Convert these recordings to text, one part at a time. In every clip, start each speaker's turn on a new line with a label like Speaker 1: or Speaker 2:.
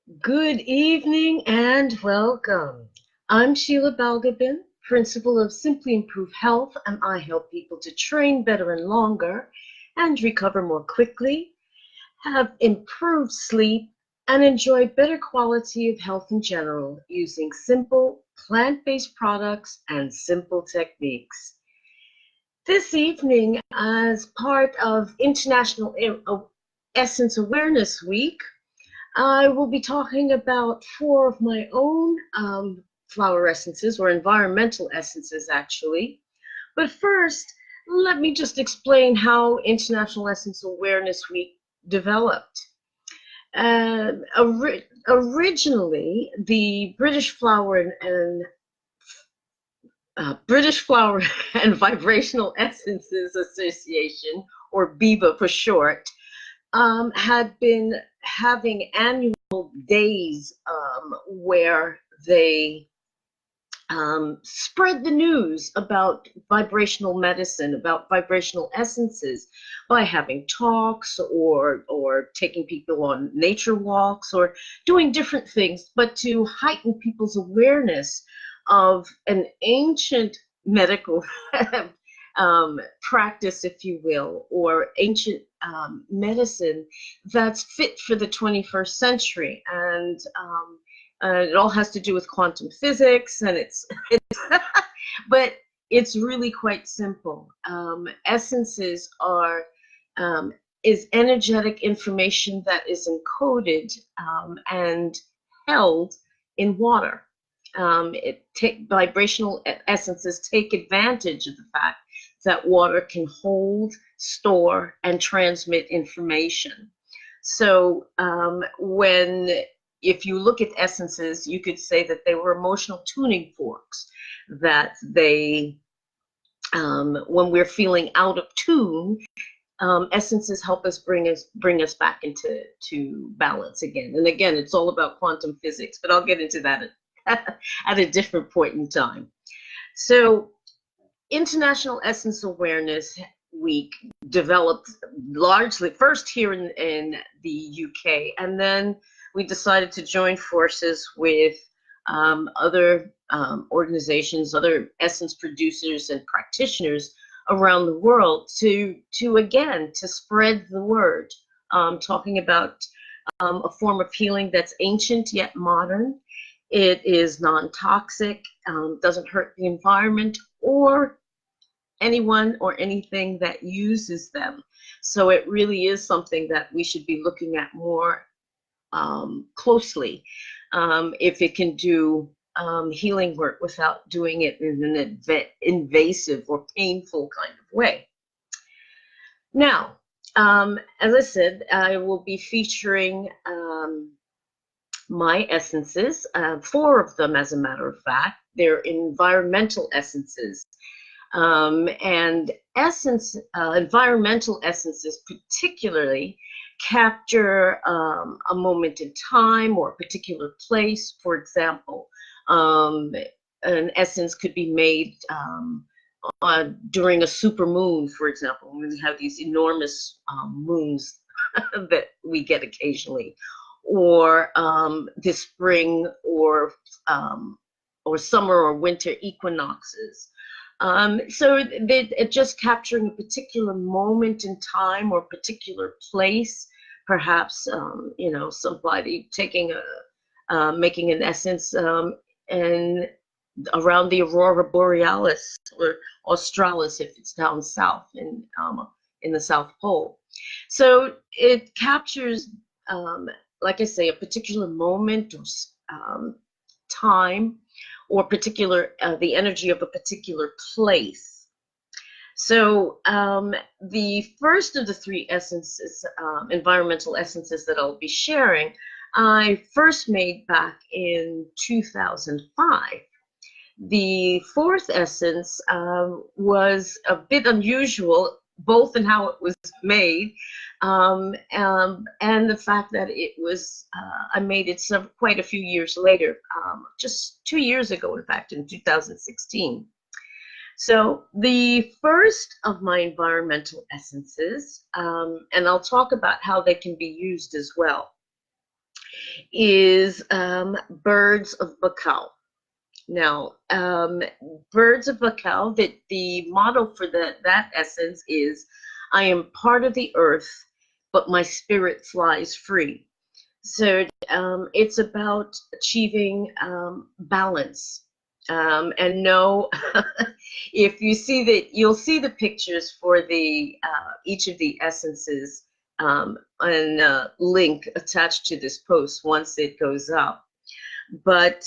Speaker 1: Good evening and welcome. I'm Sheila Balgobin, principal of Simply Improve Health, and I help people to train better and longer and recover more quickly, have improved sleep, and enjoy better quality of health in general using simple plant-based products and simple techniques. This evening, as part of International Essence Awareness Week, I will be talking about four of my own flower essences, or environmental essences, actually. But first, let me just explain how International Essence Awareness Week developed. Originally, the British Flower and Vibrational Essences Association, or BIVA for short, had been having annual days where they spread the news about vibrational medicine, about vibrational essences, by having talks or taking people on nature walks or doing different things, but to heighten people's awareness of an ancient medical practice, if you will, or ancient medicine that's fit for the 21st century. And it all has to do with quantum physics, and but it's really quite simple. Essences is energetic information that is encoded and held in water. Vibrational essences take advantage of the fact that water can hold, store, and transmit information. So if you look at essences, you could say that they were emotional tuning forks, that when we're feeling out of tune, essences help us bring us back into balance again. And again, it's all about quantum physics, but I'll get into that at a different point in time. So International Essence Awareness Week developed largely first here in the UK, and then we decided to join forces with other organizations, other essence producers and practitioners around the world to spread the word, talking about a form of healing that's ancient yet modern. It is non-toxic, doesn't hurt the environment or anyone or anything that uses them. So it really is something that we should be looking at more closely, if it can do healing work without doing it in an invasive or painful kind of way. Now, as I said, I will be featuring my essences, four of them, as a matter of fact. They're environmental essences. And environmental essences particularly capture a moment in time or a particular place. For example, an essence could be made during a super moon, for example, when we have these enormous moons that we get occasionally, or the spring or summer or winter equinoxes. So it's just capturing a particular moment in time or particular place. Perhaps somebody making an essence and around the aurora borealis or australis if it's down south in the South Pole. So it captures, like I say, a particular moment or time, or the energy of a particular place. So the first of the three essences, environmental essences that I'll be sharing, I first made back in 2005. The fourth essence was a bit unusual, both in how it was made and the fact that it was, I made it quite a few years later, just 2 years ago, in fact, in 2016. So the first of my environmental essences, and I'll talk about how they can be used as well, is birds of Bacal. Now, birds of Bacal, that the motto for that essence is, I am part of the earth, but my spirit flies free. So it's about achieving balance. And know, if you see that, you'll see the pictures for the each of the essences and link attached to this post once it goes up. But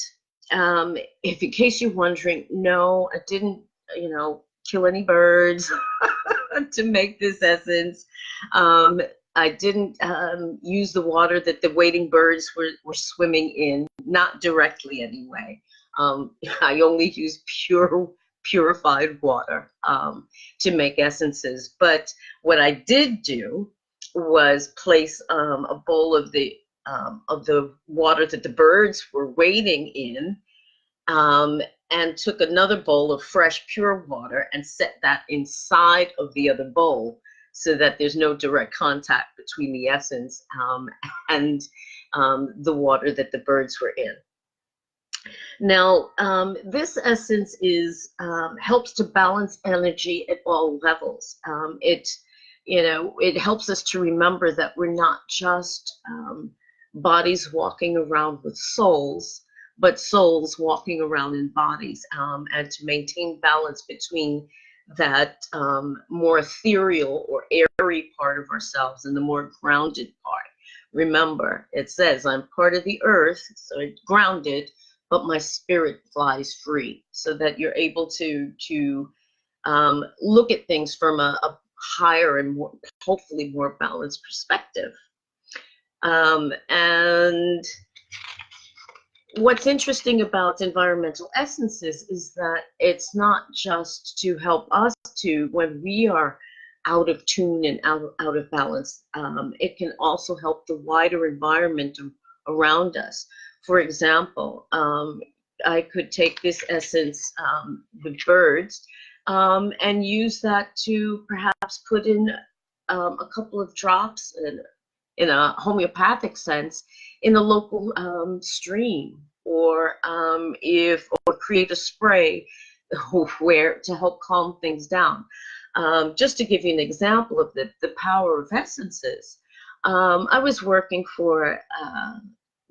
Speaker 1: if in case you're wondering, no, I didn't, kill any birds to make this essence. I didn't use the water that the wading birds were swimming in, not directly anyway. I only use purified water to make essences. But what I did do was place a bowl of the water that the birds were wading in, and took another bowl of fresh, pure water and set that inside of the other bowl so that there's no direct contact between the essence and the water that the birds were in. Now, this essence helps to balance energy at all levels. It helps us to remember that we're not just bodies walking around with souls, but souls walking around in bodies, and to maintain balance between that more ethereal or airy part of ourselves and the more grounded part. Remember, it says, I'm part of the earth, so it's grounded, but my spirit flies free, so that you're able to look at things from a higher and more, hopefully more balanced perspective. And what's interesting about environmental essences is that it's not just to help us to, when we are out of tune and out of balance, it can also help the wider environment around us. For example, I could take this essence, the birds, and use that to perhaps put in a couple of drops in a homeopathic sense in a local stream, or create a spray where to help calm things down. Just to give you an example of the power of essences, I was working for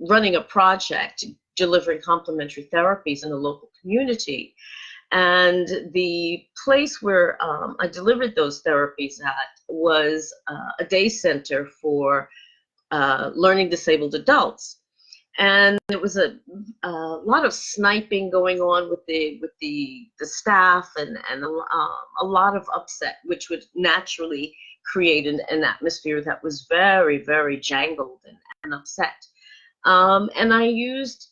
Speaker 1: running a project delivering complementary therapies in a local community. And the place where I delivered those therapies at was a day center for learning disabled adults. And there was a lot of sniping going on with the staff, and a lot of upset, which would naturally create an atmosphere that was very, very jangled and upset. And I used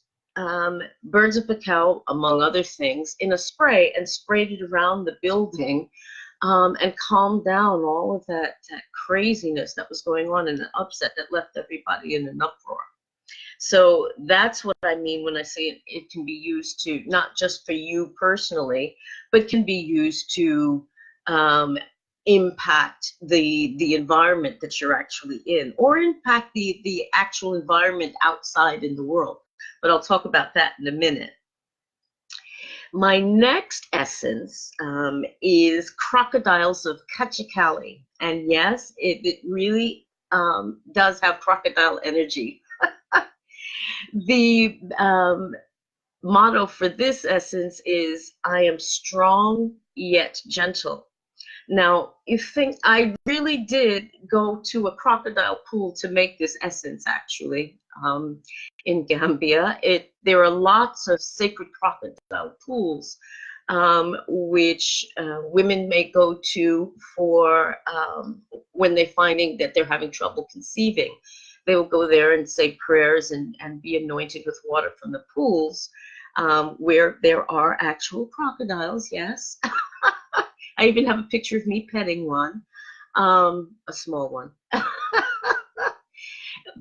Speaker 1: birds of Bacal, among other things, in a spray, and sprayed it around the building, and calmed down all of that craziness that was going on, and the upset that left everybody in an uproar. So that's what I mean when I say it can be used to, not just for you personally, but can be used to impact the environment that you're actually in, or impact the actual environment outside in the world. But I'll talk about that in a minute. My next essence is crocodiles of Kachikali. And yes, it really does have crocodile energy. The motto for this essence is, I am strong yet gentle. Now, you think I really did go to a crocodile pool to make this essence, actually, in Gambia. There are lots of sacred crocodile pools, which women may go to for when they're finding that they're having trouble conceiving. They will go there and say prayers and be anointed with water from the pools, where there are actual crocodiles, yes. I even have a picture of me petting one, a small one.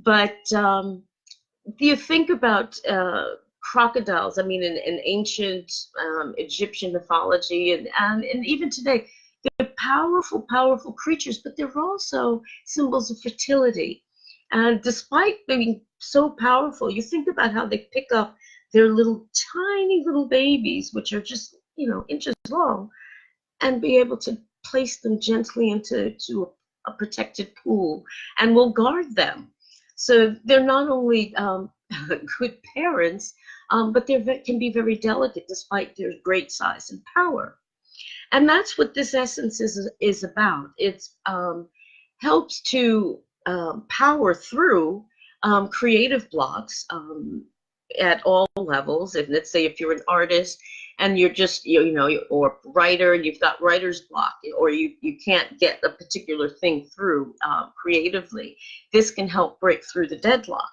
Speaker 1: But you think about crocodiles, I mean, in ancient Egyptian mythology, and even today, they're powerful, powerful creatures, but they're also symbols of fertility. And despite being so powerful. You think about how they pick up their little tiny little babies, which are just, inches long, and be able to place them gently into a protected pool, and will guard them. So they're not only good parents, but they can be very delicate despite their great size and power. And that's what this essence is about. It's helps to power through creative blocks at all levels. And let's say if you're an artist and you're just or writer, and you've got writer's block, or you can't get a particular thing through creatively, this can help break through the deadlock.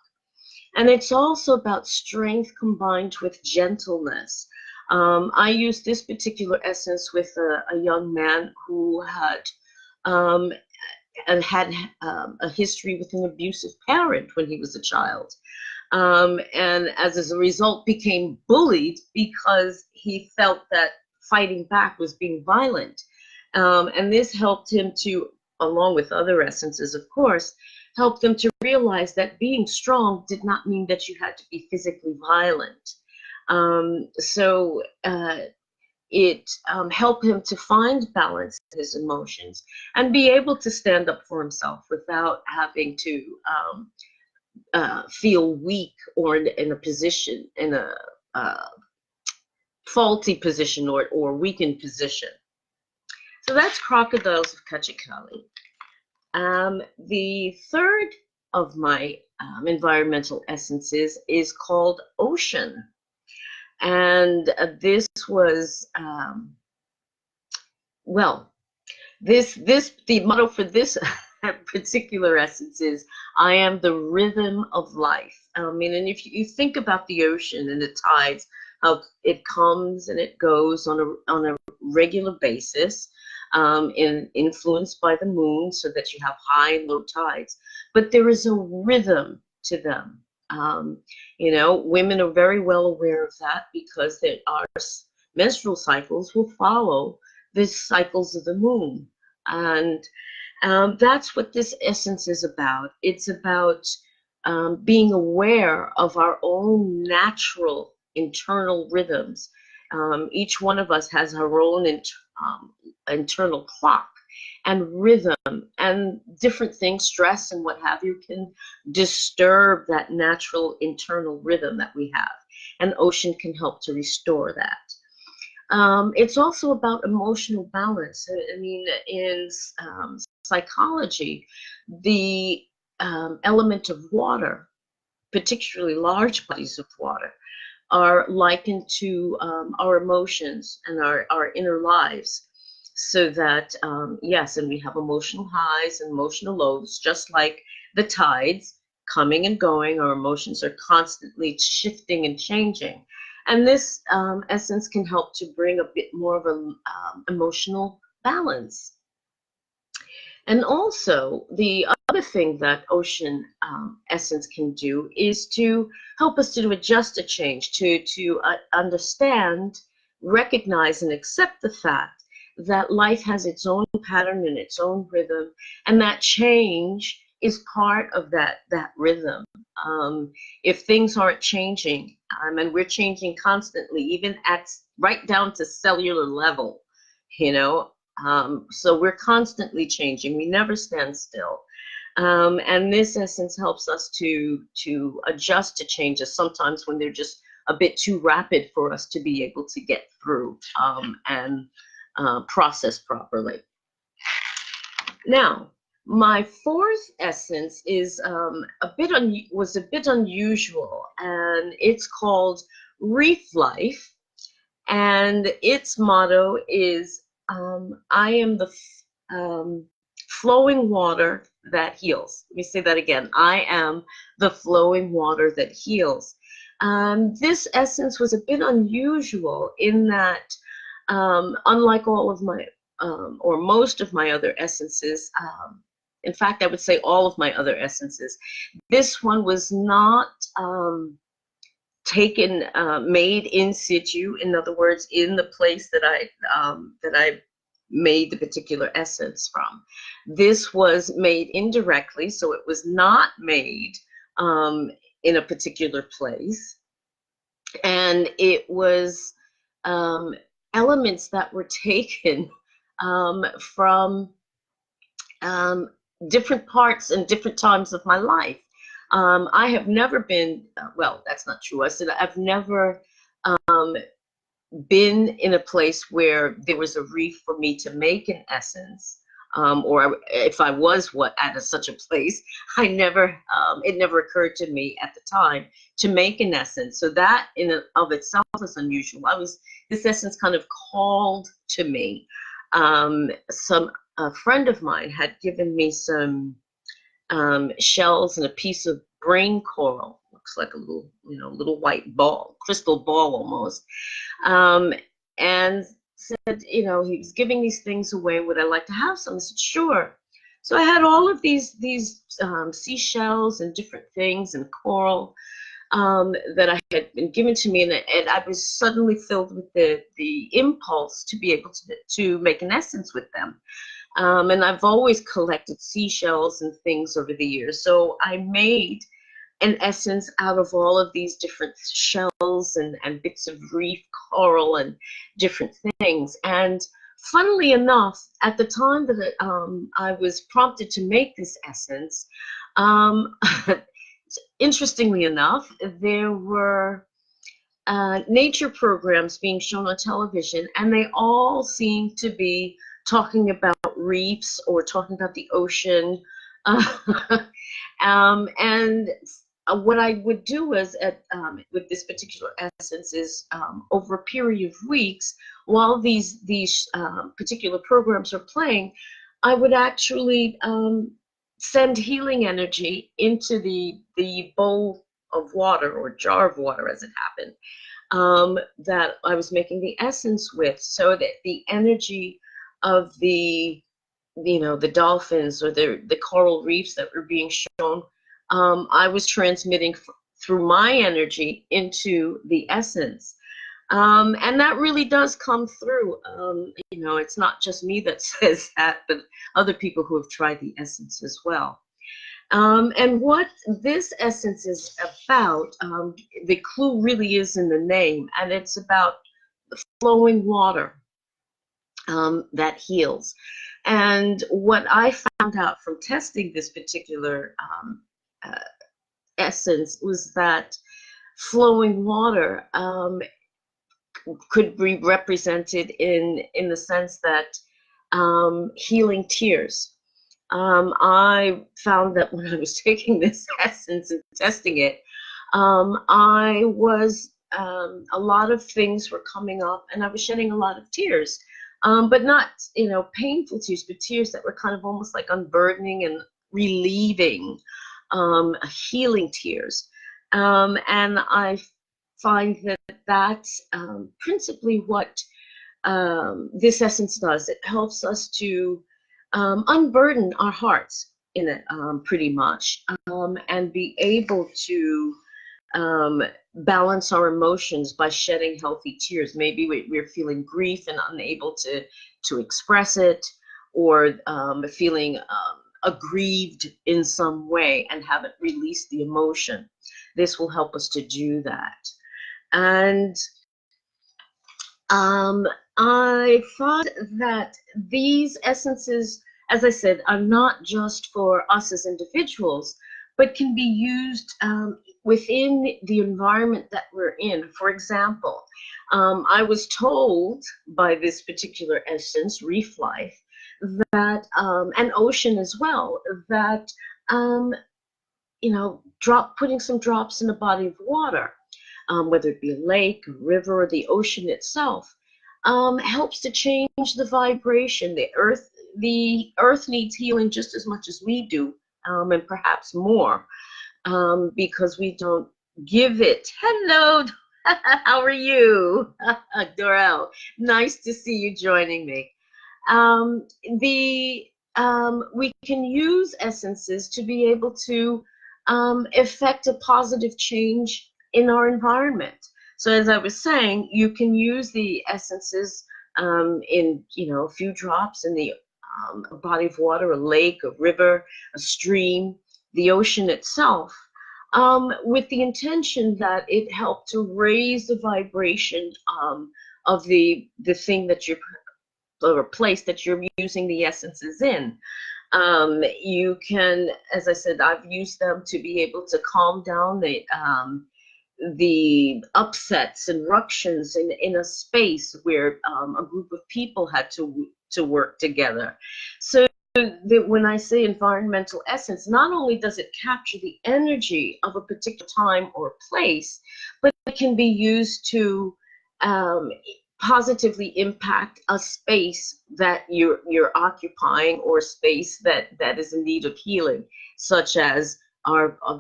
Speaker 1: And it's also about strength combined with gentleness. I used this particular essence with a young man who had a history with an abusive parent when he was a child. And as a result became bullied because he felt that fighting back was being violent. And this helped him to, along with other essences, of course, helped them to realize that being strong did not mean that you had to be physically violent. So it helped him to find balance in his emotions and be able to stand up for himself without having to feel weak or in a position, in a faulty position or weakened position. So that's Crocodiles of Kachikali. The third of my environmental essences is called Ocean. And this was, the motto for this particular essence is, I am the rhythm of life. And if you think about the ocean and the tides, how it comes and it goes on a regular basis, influenced by the moon, so that you have high and low tides. But there is a rhythm to them. Women are very well aware of that because our menstrual cycles will follow the cycles of the moon. And that's what this essence is about. It's about being aware of our own natural internal rhythms. Each one of us has our own internal clock and rhythm, and different things, stress and what have you, can disturb that natural internal rhythm that we have. And ocean can help to restore that. It's also about emotional balance. In psychology, the element of water, particularly large bodies of water, are likened to our emotions and our inner lives. So that, yes, and we have emotional highs and emotional lows, just like the tides coming and going. Our emotions are constantly shifting and changing. And this essence can help to bring a bit more of an emotional balance. And also, the other thing that ocean essence can do is to help us to adjust a change, to understand, recognize, and accept the fact that life has its own pattern and its own rhythm, and that change is part of that rhythm. If things aren't changing, and we're changing constantly, even at right down to cellular level, so we're constantly changing. We never stand still. And this essence helps us to adjust to changes sometimes when they're just a bit too rapid for us to be able to get through and process properly. Now, my fourth essence is was a bit unusual, and it's called Reef Life, and its motto is, I am the flowing water that heals. Let me say that again. I am the flowing water that heals. This essence was a bit unusual in that, unlike all of my, or most of my other essences, in fact, I would say all of my other essences, this one was not made in situ. In other words, in the place that I made the particular essence from. This was made indirectly, so it was not made in a particular place, and it was elements that were taken from different parts and different times of my life. I have never been, well, that's not true. I said I've never been in a place where there was a reef for me to make an essence. Or if I was such a place, it never occurred to me at the time to make an essence. So that in and of itself is unusual. This essence kind of called to me. A friend of mine had given me some shells and a piece of brain coral. Looks like a little white ball, crystal ball almost. And said, he was giving these things away. Would I like to have some? I said, sure. So I had all of these seashells and different things and coral that I had been given to me, and I was suddenly filled with the impulse to be able to make an essence with them. And I've always collected seashells and things over the years. So I made an essence out of all of these different shells and bits of reef coral and different things. And funnily enough, at the time that I was prompted to make this essence, interestingly enough, there were nature programs being shown on television, and they all seemed to be talking about reefs or talking about the ocean. And what I would do is with this particular essence is over a period of weeks, while these particular programs are playing, I would actually send healing energy into the bowl of water or jar of water, as it happened, that I was making the essence with, so that the energy of the dolphins or the coral reefs that were being shown, I was transmitting through my energy into the essence. And that really does come through. It's not just me that says that, but other people who have tried the essence as well. And what this essence is about, the clue really is in the name, and it's about the flowing water that heals. And what I found out from testing this particular essence was that flowing water could be represented in the sense that healing tears. I found that when I was taking this essence and testing it, I was a lot of things were coming up, and I was shedding a lot of tears, but not painful tears, but tears that were kind of almost like unburdening and relieving, healing tears. And I find that that's principally what this essence does. It helps us to unburden our hearts in it, pretty much, and be able to balance our emotions by shedding healthy tears. Maybe we're feeling grief and unable to express it, or feeling aggrieved in some way and haven't released the emotion. This will help us to do that. And I thought that these essences, as I said, are not just for us as individuals, but can be used within the environment that we're in. For example, I was told by this particular essence, Reef Life, that, and Ocean as well, that, putting some drops in a body of water, whether it be a lake, a river, or the ocean itself, helps to change the vibration. The earth needs healing just as much as we do, and perhaps more, because we don't give it. Hello, how are you? Dorel, nice to see you joining me. We can use essences to be able to effect a positive change in our environment. So as I was saying, you can use the essences in a few drops in a body of water, a lake, a river, a stream, the ocean itself. with the intention that it helped to raise the vibration of the thing that you're, or place that you're using the essences in. You can, as I said, I've used them to be able to calm down the upsets and ructions in a space where a group of people had to work together. So that when I say environmental essence, not only does it capture the energy of a particular time or place, but it can be used to positively impact a space that you're occupying, or space that is in need of healing, such as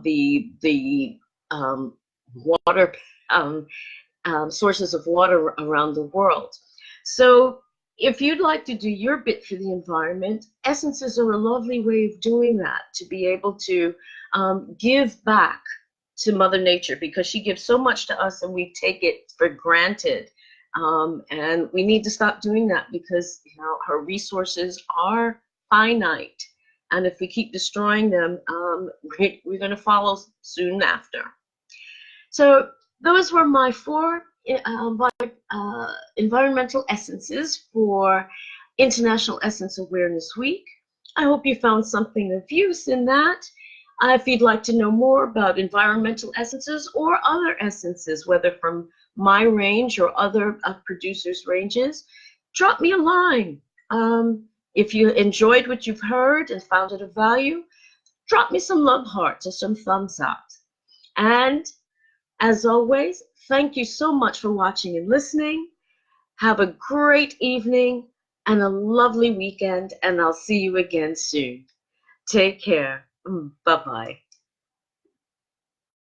Speaker 1: the water sources of water around the world. So if you'd like to do your bit for the environment, essences are a lovely way of doing that, to be able to give back to Mother Nature, because she gives so much to us and we take it for granted. And we need to stop doing that, because her resources are finite. And if we keep destroying them, we're going to follow soon after. So those were my 4 environmental essences for International Essence Awareness Week. I hope you found something of use in that. If you'd like to know more about environmental essences or other essences, whether from my range or other producers' ranges, drop me a line. If you enjoyed what you've heard and found it of value, drop me some love hearts or some thumbs up. And as always, thank you so much for watching and listening. Have a great evening and a lovely weekend, and I'll see you again soon. Take care. Bye-bye.